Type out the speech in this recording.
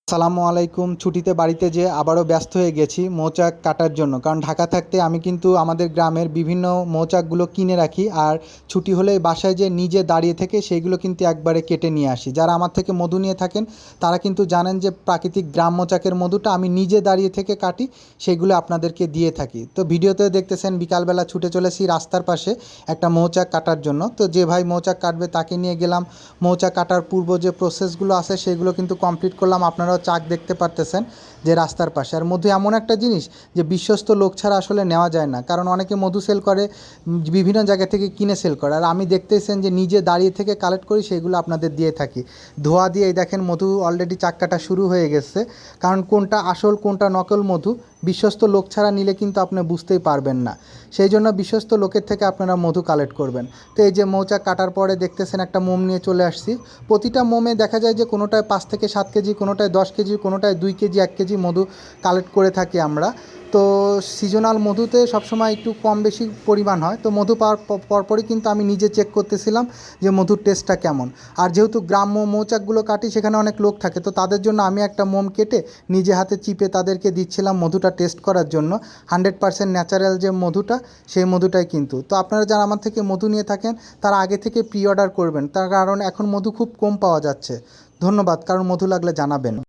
আসসালামু আলাইকুম। ছুটিতে বাড়িতে যেয়ে আবারও ব্যস্ত হয়ে গেছি মৌচাক কাটার জন্য, কারণ ঢাকা থাকতে আমি কিন্তু আমাদের গ্রামের বিভিন্ন মৌচাকগুলো কিনে রাখি, আর ছুটি হলে বাসায় যে নিজে দাঁড়িয়ে থেকে সেইগুলো কিন্তু একবারে কেটে নিয়ে আসি। যারা আমার থেকে মধু নিয়ে থাকেন তারা কিন্তু জানেন যে প্রাকৃতিক গ্রাম মৌচাকের মধুটা আমি নিজে দাঁড়িয়ে থেকে কাটি, সেগুলো আপনাদেরকে দিয়ে থাকি। তো ভিডিওতে দেখতেছেন বিকালবেলা ছুটে চলেছি রাস্তার পাশে একটা মৌচাক কাটার জন্য। তো যে ভাই মৌচাক কাটবে তাকে নিয়ে গেলাম। মৌচাক কাটার পূর্ব যে প্রসেসগুলো আছে সেগুলো কিন্তু কমপ্লিট করলাম। আপনারাও চাক দেখতে পারতেছেন যে রাস্তার পাশে। আর মধু এমন একটা জিনিস যে বিশ্বস্ত লোক ছাড়া আসলে নেওয়া যায় না, কারণ অনেকে মধু সেল করে বিভিন্ন জায়গা থেকে কিনে সেল করে, আর আমি দেখতেছেন যে নিজে দাঁড়িয়ে থেকে কালেক্ট করি, সেগুলো আপনাদের দিয়ে থাকি। ধোয়া দিয়ে দেখেন মধু অলরেডি চাক কাটা শুরু হয়ে গেছে, কারণ কোনটা আসল কোনটা নকল মধু বিশ্বস্ত লোক ছাড়া নিলে কিন্তু আপনি বুঝতেই পারবেন না। সেই জন্য বিশ্বস্ত লোকের থেকে আপনারা মধু কালেক্ট করবেন। তো এই যে মৌচাক কাটার পরে দেখতেছেন একটা মোম নিয়ে চলে আসছি। প্রতিটা মোমে দেখা যায় যে কোনোটায় 5 থেকে 7 কেজি, কোনোটায় 10 কেজি, কোনোটায় 2 কেজি 1 কেজি মধু কালেক্ট করে থাকি আমরা। তো সিজনাল মধুতে সবসময় একটু কম বেশি পরিমাণ হয়। তো মধু পাওয়ার পরপরই কিন্তু আমি নিজে চেক করতেছিলাম যে মধুর টেস্টটা কেমন। আর যেহেতু গ্রাম্য মৌচাকগুলো কাটি সেখানে অনেক লোক থাকে, তো তাদের জন্য আমি একটা মোম কেটে নিজে হাতে চিপে তাদেরকে দিচ্ছিলাম মধুটা টেস্ট করার জন্য। 100% ন্যাচারাল যে মধুটা, সেই মধুটাই কিন্তু। তো আপনারা যারা আমার থেকে মধু নিয়ে থাকেন তারা আগে থেকে প্রি অর্ডার করবেন, তার কারণ এখন মধু খুব কম পাওয়া যাচ্ছে। ধন্যবাদ। কারণ মধু লাগলে জানাবেন।